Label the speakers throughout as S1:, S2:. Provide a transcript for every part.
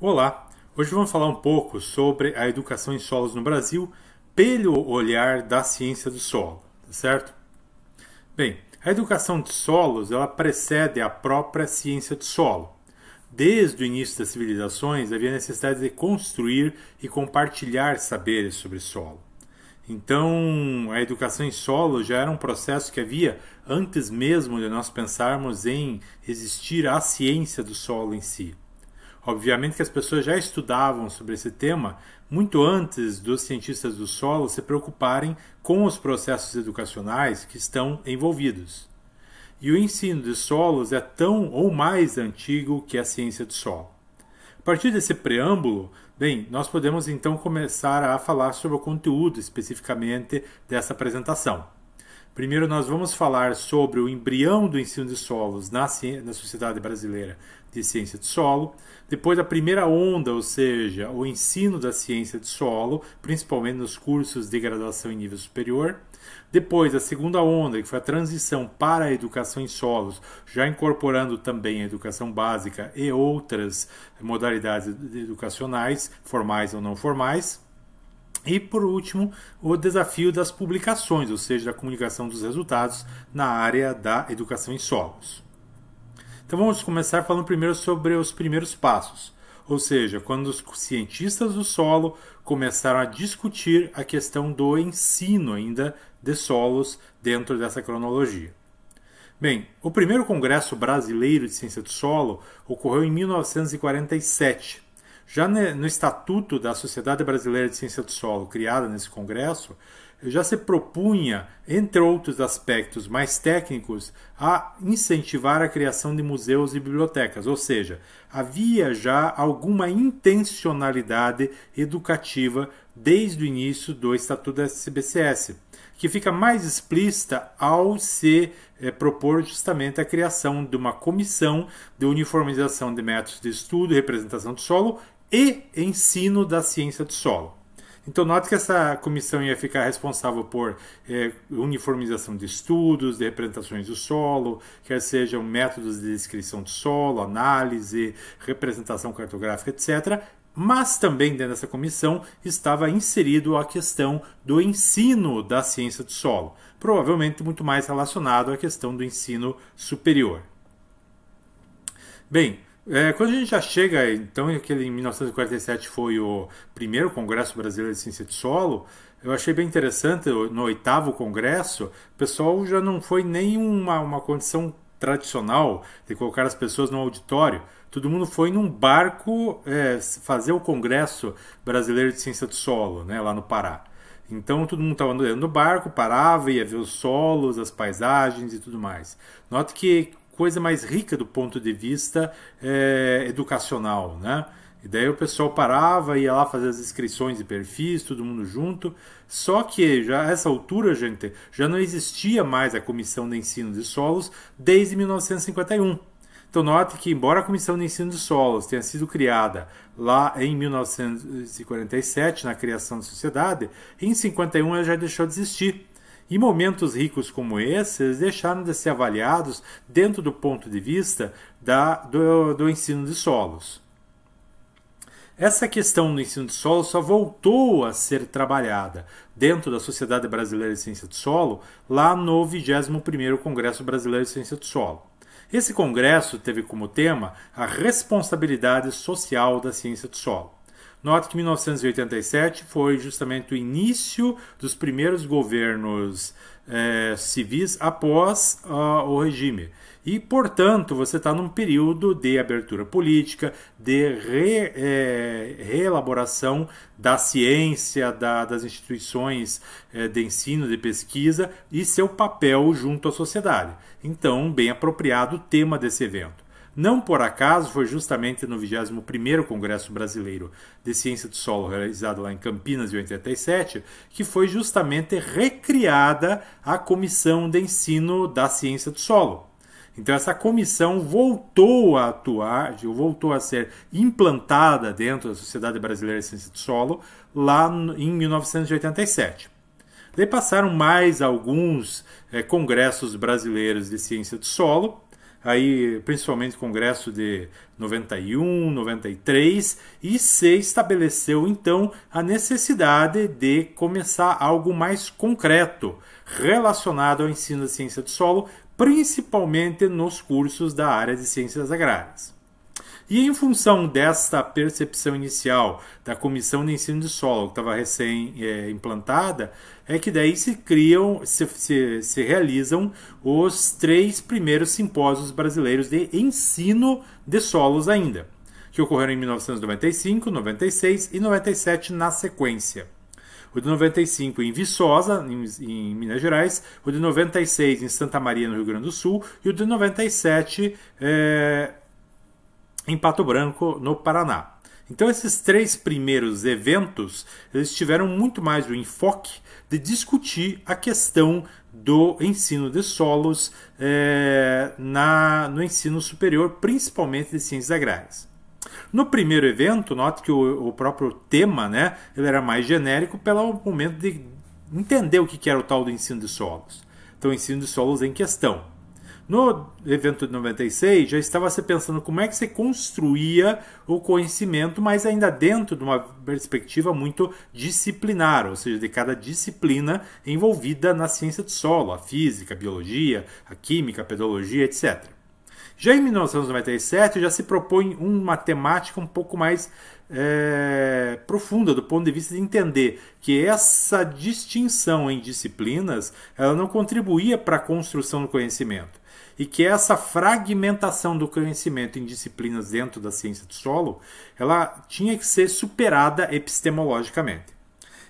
S1: Olá, hoje vamos falar um pouco sobre a educação em solos no Brasil pelo olhar da ciência do solo, tá certo? Bem, a educação de solos ela precede a própria ciência do solo. Desde o início das civilizações havia necessidade de construir e compartilhar saberes sobre solo. Então, a educação em solo já era um processo que havia antes mesmo de nós pensarmos em existir a ciência do solo em si. Obviamente que as pessoas já estudavam sobre esse tema muito antes dos cientistas do solo se preocuparem com os processos educacionais que estão envolvidos. E o ensino de solos é tão ou mais antigo que a ciência do solo. A partir desse preâmbulo, bem, nós podemos então começar a falar sobre o conteúdo especificamente dessa apresentação. Primeiro nós vamos falar sobre o embrião do ensino de solos na Sociedade Brasileira de Ciência de Solo. Depois a primeira onda, ou seja, o ensino da ciência de solo, principalmente nos cursos de graduação em nível superior. Depois a segunda onda, que foi a transição para a educação em solos, já incorporando também a educação básica e outras modalidades educacionais, formais ou não formais. E, por último, o desafio das publicações, ou seja, da comunicação dos resultados na área da educação em solos. Então vamos começar falando primeiro sobre os primeiros passos, ou seja, quando os cientistas do solo começaram a discutir a questão do ensino ainda de solos dentro dessa cronologia. Bem, o primeiro Congresso Brasileiro de Ciência do Solo ocorreu em 1947. Já no Estatuto da Sociedade Brasileira de Ciência do Solo, criada nesse congresso, já se propunha, entre outros aspectos mais técnicos, a incentivar a criação de museus e bibliotecas, ou seja, havia já alguma intencionalidade educativa desde o início do Estatuto da SBCS, que fica mais explícita ao se propor justamente a criação de uma comissão de uniformização de métodos de estudo e representação do solo e ensino da ciência do solo. Então, note que essa comissão ia ficar responsável por uniformização de estudos, de representações do solo, quer sejam métodos de descrição do solo, análise, representação cartográfica, etc., mas também dentro dessa comissão estava inserido a questão do ensino da ciência do solo, provavelmente muito mais relacionado à questão do ensino superior. Bem, quando a gente já chega, então, aquele em 1947 foi o primeiro Congresso Brasileiro de Ciência do Solo, eu achei bem interessante, no oitavo congresso, o pessoal já não foi nem uma condição tradicional de colocar as pessoas no auditório. Todo mundo foi num barco fazer o Congresso Brasileiro de Ciência do Solo, né, lá no Pará. Então todo mundo estava dentro do barco, parava, ia ver os solos, as paisagens e tudo mais. Note que coisa mais rica do ponto de vista educacional, né? E daí o pessoal parava, ia lá fazer as inscrições de perfis, todo mundo junto. Só que já a essa altura, gente, já não existia mais a Comissão de Ensino de Solos desde 1951. Então note que, embora a Comissão de Ensino de Solos tenha sido criada lá em 1947, na criação da sociedade, em 51 ela já deixou de existir. E momentos ricos como esses deixaram de ser avaliados dentro do ponto de vista do ensino de solos. Essa questão do ensino de solo só voltou a ser trabalhada dentro da Sociedade Brasileira de Ciência do Solo lá no 21º Congresso Brasileiro de Ciência do Solo. Esse congresso teve como tema a responsabilidade social da ciência do solo. Note que 1987 foi justamente o início dos primeiros governos civis após o regime. E, portanto, você está num período de abertura política, de reelaboração da ciência, das instituições de ensino, de pesquisa e seu papel junto à sociedade. Então, bem apropriado o tema desse evento. Não por acaso foi justamente no 21º Congresso Brasileiro de Ciência do Solo, realizado lá em Campinas em 87, que foi justamente recriada a Comissão de Ensino da Ciência do Solo. Então essa comissão voltou a atuar, voltou a ser implantada dentro da Sociedade Brasileira de Ciência do Solo lá em 1987. Daí passaram mais alguns congressos brasileiros de ciência do solo, aí principalmente o Congresso de 91, 93, e se estabeleceu então a necessidade de começar algo mais concreto relacionado ao ensino da ciência do solo, principalmente nos cursos da área de ciências agrárias. E em função desta percepção inicial da Comissão de Ensino de Solo, que estava recém-implantada, é que daí se criam, se realizam os 3 primeiros simpósios brasileiros de ensino de solos ainda, que ocorreram em 1995, 96 e 97 na sequência. O de 95 em Viçosa, em Minas Gerais, o de 96 em Santa Maria, no Rio Grande do Sul, e o de 97 em Pato Branco, no Paraná. Então esses 3 primeiros eventos, eles tiveram muito mais o enfoque de discutir a questão do ensino de solos no ensino superior, principalmente de ciências agrárias. No primeiro evento, note que o próprio tema, né, ele era mais genérico pelo momento de entender o que era o tal do ensino de solos. Então, o ensino de solos em questão. No evento de 96, já estava se pensando como é que se construía o conhecimento, mas ainda dentro de uma perspectiva muito disciplinar, ou seja, de cada disciplina envolvida na ciência do solo, a física, a biologia, a química, a pedologia, etc. Já em 1997, já se propõe uma temática um pouco mais profunda do ponto de vista de entender que essa distinção em disciplinas ela não contribuía para a construção do conhecimento e que essa fragmentação do conhecimento em disciplinas dentro da ciência do solo ela tinha que ser superada epistemologicamente.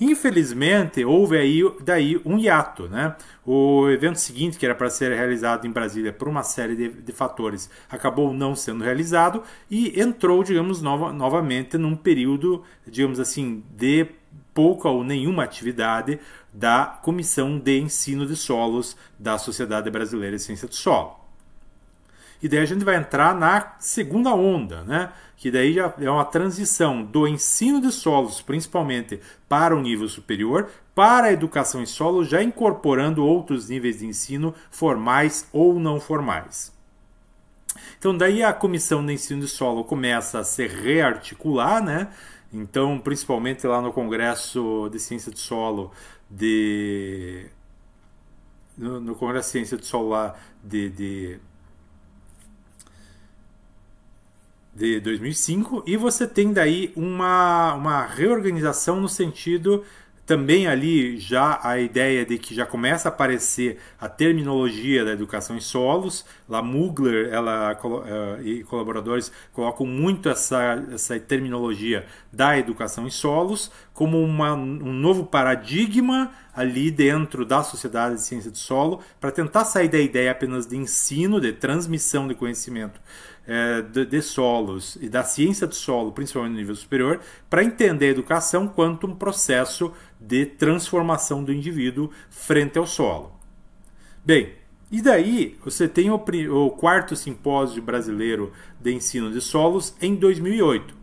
S1: Infelizmente, houve daí um hiato, né? O evento seguinte, que era para ser realizado em Brasília por uma série de fatores, acabou não sendo realizado e entrou, digamos, novamente num período, digamos assim, de pouca ou nenhuma atividade da Comissão de Ensino de Solos da Sociedade Brasileira de Ciência do Solo. E daí a gente vai entrar na segunda onda, né? Que daí já é uma transição do ensino de solos, principalmente para o nível superior, para a educação em solo, já incorporando outros níveis de ensino formais ou não formais. Então daí a Comissão de Ensino de Solo começa a se rearticular, né? Então, principalmente lá no Congresso de Ciência do Solo no Congresso de Ciência do Solo lá de 2005, e você tem daí uma reorganização no sentido também ali já a ideia de que já começa a aparecer a terminologia da educação em solos. Lá Mugler e colaboradores colocam muito essa terminologia da educação em solos como um novo paradigma ali dentro da sociedade de ciência do solo para tentar sair da ideia apenas de ensino, de transmissão de conhecimento de solos e da ciência do solo, principalmente no nível superior, para entender a educação quanto um processo de transformação do indivíduo frente ao solo. Bem, e daí você tem o 4º Simpósio Brasileiro de Ensino de Solos em 2008,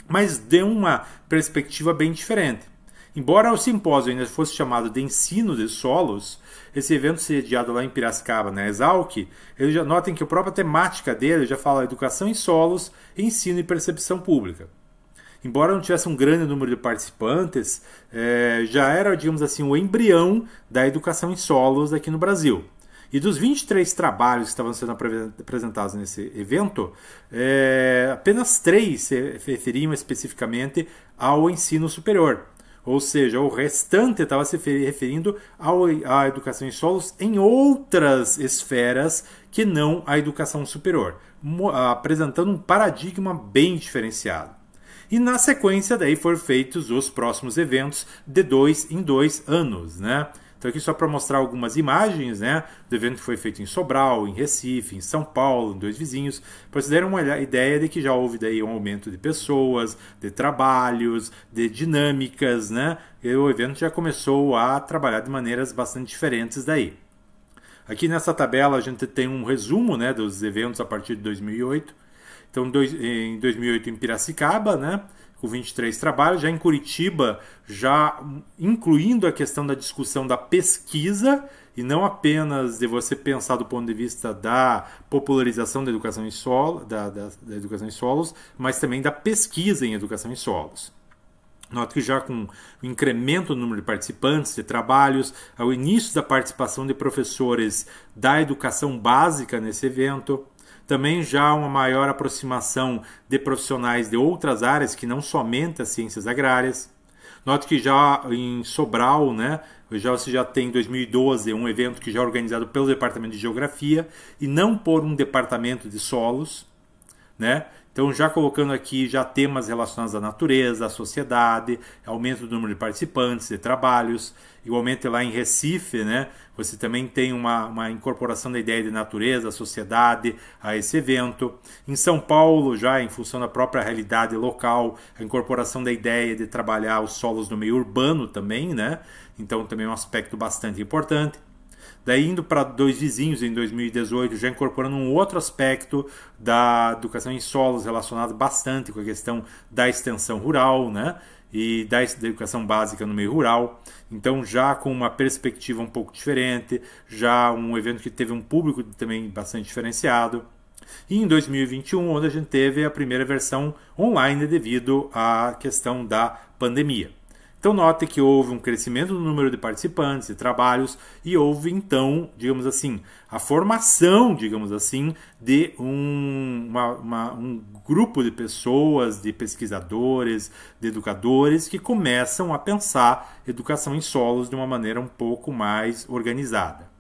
S1: mas de uma perspectiva bem diferente. Embora o simpósio ainda fosse chamado de Ensino de Solos, esse evento sediado lá em Piracicaba, na Exalc, eles já notem que a própria temática dele já fala educação em solos, ensino e percepção pública. Embora não tivesse um grande número de participantes, já era, digamos assim, o embrião da educação em solos aqui no Brasil. E dos 23 trabalhos que estavam sendo apresentados nesse evento, apenas 3 se referiam especificamente ao ensino superior. Ou seja, o restante estava se referindo à educação em solos em outras esferas que não a educação superior, apresentando um paradigma bem diferenciado. E na sequência daí foram feitos os próximos eventos de 2 em 2 anos, né? Então aqui só para mostrar algumas imagens, né, do evento que foi feito em Sobral, em Recife, em São Paulo, em 2 vizinhos, para vocês terem uma ideia de que já houve daí um aumento de pessoas, de trabalhos, de dinâmicas, né, e o evento já começou a trabalhar de maneiras bastante diferentes daí. Aqui nessa tabela a gente tem um resumo, né, dos eventos a partir de 2008. Então em 2008 em Piracicaba, né, com 23 trabalhos, já em Curitiba, já incluindo a questão da discussão da pesquisa e não apenas de você pensar do ponto de vista da popularização da educação em solo, da educação em solos, mas também da pesquisa em educação em solos. Note que já com o incremento do número de participantes, de trabalhos, ao início da participação de professores da educação básica nesse evento, também já uma maior aproximação de profissionais de outras áreas que não somente as ciências agrárias. Note que já em Sobral, né, você já tem em 2012 um evento que já é organizado pelo Departamento de Geografia e não por um departamento de solos, né? Então, já colocando aqui já temas relacionados à natureza, à sociedade, aumento do número de participantes, de trabalhos. Igualmente lá em Recife, né, você também tem uma incorporação da ideia de natureza, sociedade a esse evento. Em São Paulo, já em função da própria realidade local, a incorporação da ideia de trabalhar os solos no meio urbano também, né? Então também é um aspecto bastante importante. Daí indo para dois vizinhos em 2018, já incorporando um outro aspecto da educação em solos relacionado bastante com a questão da extensão rural, né? E da educação básica no meio rural. Então já com uma perspectiva um pouco diferente, já um evento que teve um público também bastante diferenciado. E em 2021, onde a gente teve a primeira versão online devido à questão da pandemia. Então note que houve um crescimento do número de participantes e trabalhos e houve então, digamos assim, a formação, digamos assim, de um grupo de pessoas, de pesquisadores, de educadores que começam a pensar educação em solos de uma maneira um pouco mais organizada.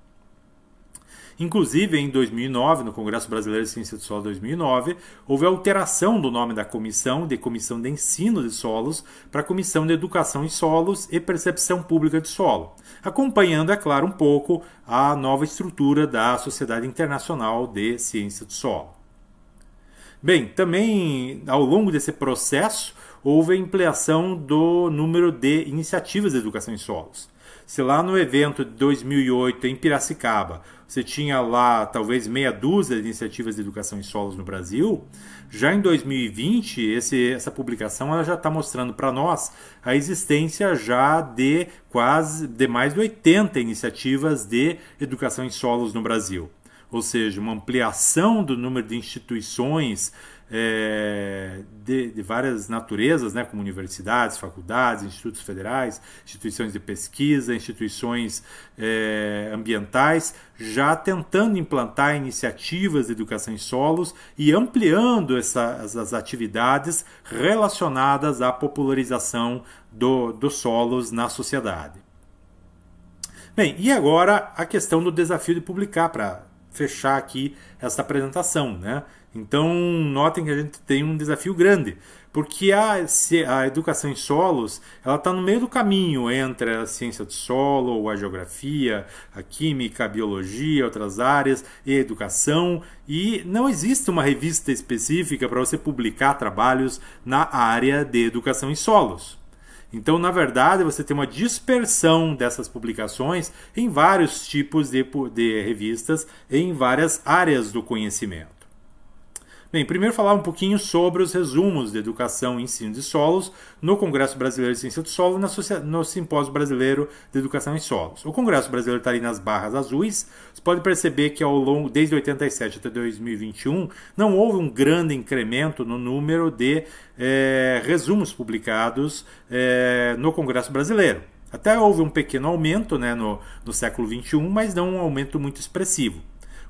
S1: Inclusive, em 2009, no Congresso Brasileiro de Ciência do Solo 2009, houve alteração do nome da comissão, de Comissão de Ensino de Solos, para Comissão de Educação em Solos e Percepção Pública de Solo, acompanhando, é claro, um pouco a nova estrutura da Sociedade Internacional de Ciência do Solo. Bem, também ao longo desse processo, houve a ampliação do número de iniciativas de educação em solos. Se lá no evento de 2008 em Piracicaba você tinha lá talvez meia dúzia de iniciativas de educação em solos no Brasil, já em 2020 essa publicação ela já está mostrando para nós a existência já de mais de 80 iniciativas de educação em solos no Brasil. Ou seja, uma ampliação do número de instituições de várias naturezas, né, como universidades, faculdades, institutos federais, instituições de pesquisa, instituições ambientais, já tentando implantar iniciativas de educação em solos e ampliando essas atividades relacionadas à popularização dos solos na sociedade. Bem, e agora a questão do desafio de publicar, para fechar aqui essa apresentação, né? Então, notem que a gente tem um desafio grande, porque a educação em solos ela está no meio do caminho entre a ciência do solo, a geografia, a química, a biologia, outras áreas e a educação, e não existe uma revista específica para você publicar trabalhos na área de educação em solos. Então, na verdade, você tem uma dispersão dessas publicações em vários tipos de revistas, em várias áreas do conhecimento. Bem, primeiro falar um pouquinho sobre os resumos de educação e ensino de solos no Congresso Brasileiro de Ciência do Solo e no Simpósio Brasileiro de Educação em Solos. O Congresso Brasileiro está ali nas barras azuis. Você pode perceber que desde 87 até 2021, não houve um grande incremento no número de resumos publicados no Congresso Brasileiro. Até houve um pequeno aumento, né, no século XXI, mas não um aumento muito expressivo.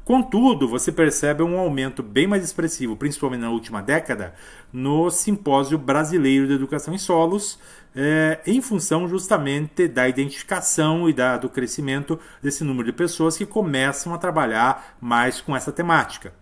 S1: Contudo, você percebe um aumento bem mais expressivo, principalmente na última década, no Simpósio Brasileiro de Educação em Solos, em função justamente da identificação e do crescimento desse número de pessoas que começam a trabalhar mais com essa temática.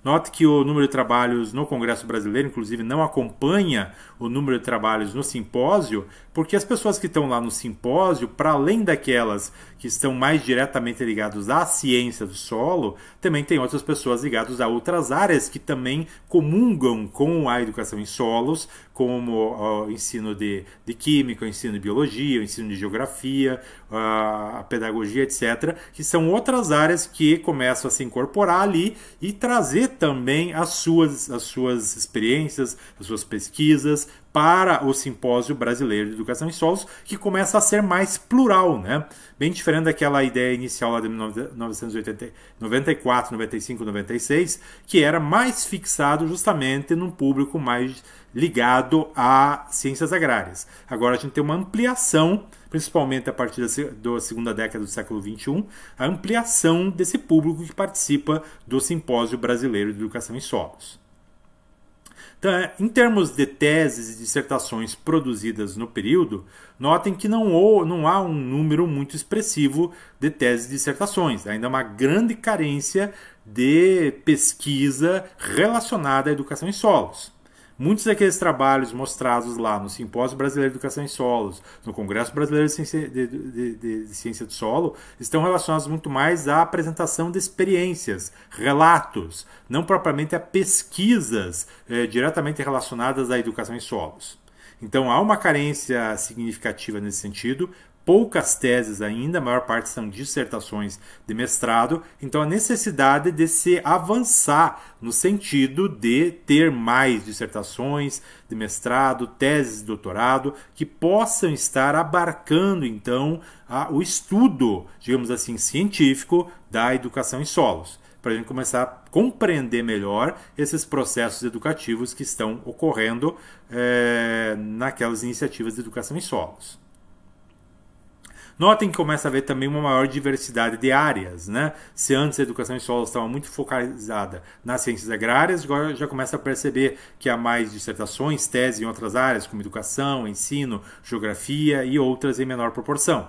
S1: Note que o número de trabalhos no Congresso Brasileiro, inclusive, não acompanha o número de trabalhos no simpósio, porque as pessoas que estão lá no simpósio, para além daquelas que estão mais diretamente ligadas à ciência do solo, também tem outras pessoas ligadas a outras áreas que também comungam com a educação em solos, como o ensino de química, o ensino de biologia, o ensino de geografia, a pedagogia, etc., que são outras áreas que começam a se incorporar ali e trazer também as suas experiências, as suas pesquisas para o Simpósio Brasileiro de Educação em Solos, que começa a ser mais plural, né? Bem diferente daquela ideia inicial lá de 1994, 95, 96, que era mais fixado justamente num público mais ligado a ciências agrárias. Agora a gente tem uma ampliação, principalmente a partir da segunda década do século XXI, a ampliação desse público que participa do Simpósio Brasileiro de Educação em Solos. Então, em termos de teses e dissertações produzidas no período, notem que não há um número muito expressivo de teses e dissertações. Ainda há uma grande carência de pesquisa relacionada à educação em solos. Muitos daqueles trabalhos mostrados lá no Simpósio Brasileiro de Educação em Solos, no Congresso Brasileiro de Ciência do Solo, estão relacionados muito mais à apresentação de experiências, relatos, não propriamente a pesquisas diretamente relacionadas à educação em solos. Então há uma carência significativa nesse sentido, poucas teses ainda, a maior parte são dissertações de mestrado, então a necessidade de se avançar no sentido de ter mais dissertações de mestrado, teses de doutorado, que possam estar abarcando então o estudo, digamos assim, científico da educação em solos, para a gente começar a compreender melhor esses processos educativos que estão ocorrendo naquelas iniciativas de educação em solos. Notem que começa a haver também uma maior diversidade de áreas, né? Se antes a educação em solos estava muito focalizada nas ciências agrárias, agora já começa a perceber que há mais dissertações, teses em outras áreas, como educação, ensino, geografia e outras em menor proporção.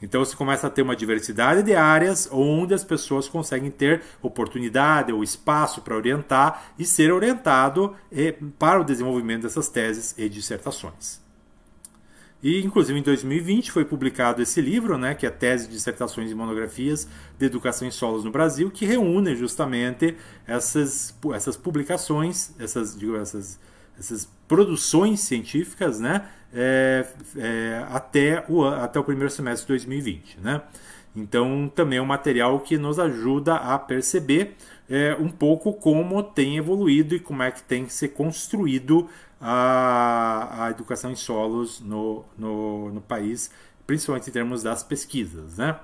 S1: Então você começa a ter uma diversidade de áreas onde as pessoas conseguem ter oportunidade ou espaço para orientar e ser orientado para o desenvolvimento dessas teses e dissertações. E, inclusive, em 2020 foi publicado esse livro, né, que é Tese, Dissertações e Monografias de Educação em Solos no Brasil, que reúne justamente essas publicações, essas produções científicas, né, até o primeiro semestre de 2020. Né? Então, também é um material que nos ajuda a perceber um pouco como tem evoluído e como é que tem se construído a educação em solos no país, principalmente em termos das pesquisas. Né?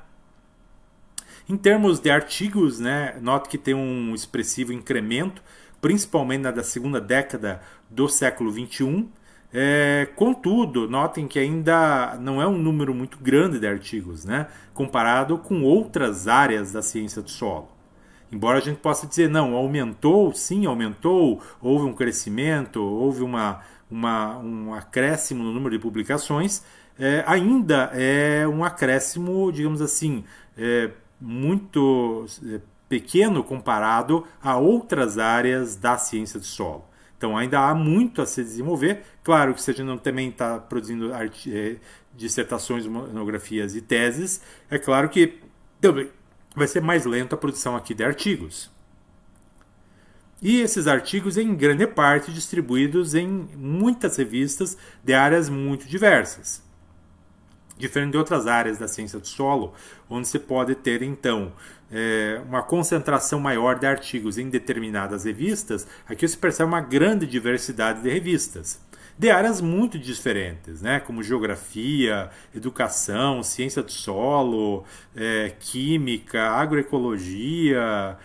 S1: Em termos de artigos, né, note que tem um expressivo incremento, principalmente na da segunda década do século XXI. Contudo, notem que ainda não é um número muito grande de artigos, né, comparado com outras áreas da ciência do solo. Embora a gente possa dizer, não, aumentou, sim, aumentou, houve um crescimento, houve um acréscimo no número de publicações, ainda é um acréscimo, digamos assim, muito pequeno comparado a outras áreas da ciência do solo. Então ainda há muito a se desenvolver. Claro que se a gente não também está produzindo dissertações, monografias e teses, é claro que também vai ser mais lento a produção aqui de artigos. E esses artigos, em grande parte, distribuídos em muitas revistas de áreas muito diversas. Diferente de outras áreas da ciência do solo, onde se pode ter, então, uma concentração maior de artigos em determinadas revistas, aqui se percebe uma grande diversidade de revistas, de áreas muito diferentes, né? Como geografia, educação, ciência do solo, química, agroecologia,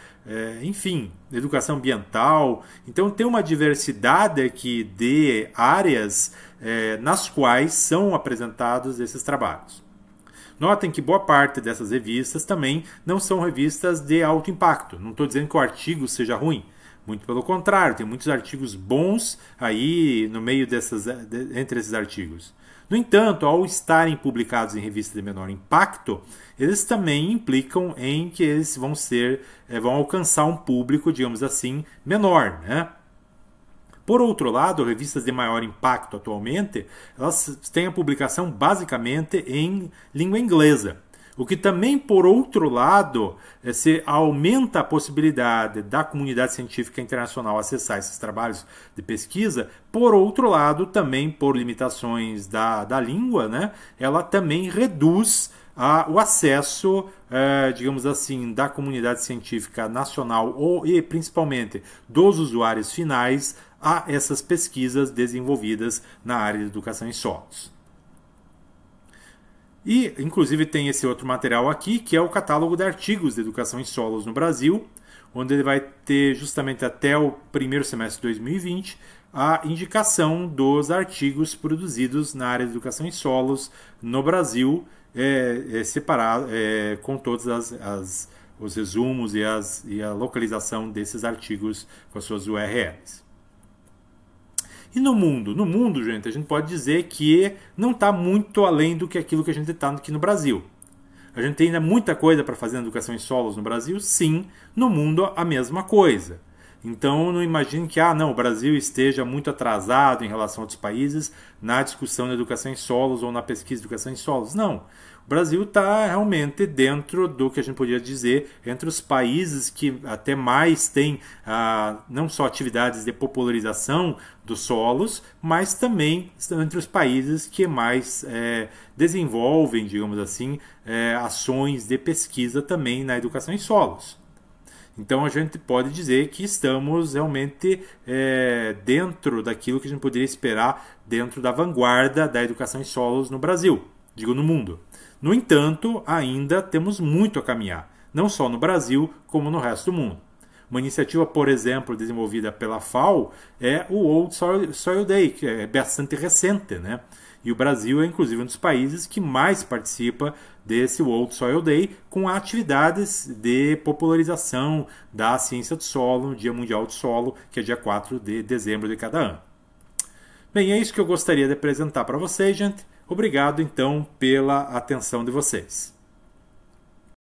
S1: enfim, educação ambiental. Então tem uma diversidade aqui de áreas nas quais são apresentados esses trabalhos. Notem que boa parte dessas revistas também não são revistas de alto impacto. Não estou dizendo que o artigo seja ruim. Muito pelo contrário, tem muitos artigos bons aí no meio entre esses artigos. No entanto, ao estarem publicados em revistas de menor impacto, eles também implicam em que eles vão alcançar um público, digamos assim, menor, né? Por outro lado, revistas de maior impacto atualmente, elas têm a publicação basicamente em língua inglesa. O que também, por outro lado, se aumenta a possibilidade da comunidade científica internacional acessar esses trabalhos de pesquisa. Por outro lado, também por limitações da língua, né, ela também reduz o acesso, digamos assim, da comunidade científica nacional e principalmente dos usuários finais a essas pesquisas desenvolvidas na área de educação em solos. E, inclusive, tem esse outro material aqui, que é o catálogo de artigos de educação em solos no Brasil, onde ele vai ter justamente até o primeiro semestre de 2020 a indicação dos artigos produzidos na área de educação em solos no Brasil, separado, com todos os resumos e a localização desses artigos com as suas URLs. E no mundo? No mundo, gente, a gente pode dizer que não está muito além do que aquilo que a gente está aqui no Brasil. A gente tem ainda muita coisa para fazer na educação em solos no Brasil? Sim, no mundo a mesma coisa. Então não imagine que o Brasil esteja muito atrasado em relação a outros países na discussão da educação em solos ou na pesquisa de educação em solos. Não. O Brasil está realmente dentro do que a gente poderia dizer entre os países que até mais têm não só atividades de popularização dos solos, mas também entre os países que mais desenvolvem, digamos assim, ações de pesquisa também na educação em solos. Então a gente pode dizer que estamos realmente dentro daquilo que a gente poderia esperar dentro da vanguarda da educação em solos no Brasil, digo no mundo. No entanto, ainda temos muito a caminhar, não só no Brasil, como no resto do mundo. Uma iniciativa, por exemplo, desenvolvida pela FAO é o World Soil Day, que é bastante recente, né? E o Brasil é, inclusive, um dos países que mais participa desse World Soil Day com atividades de popularização da ciência do solo no Dia Mundial do Solo, que é dia 4 de dezembro de cada ano. Bem, é isso que eu gostaria de apresentar para vocês, gente. Obrigado, então, pela atenção de vocês.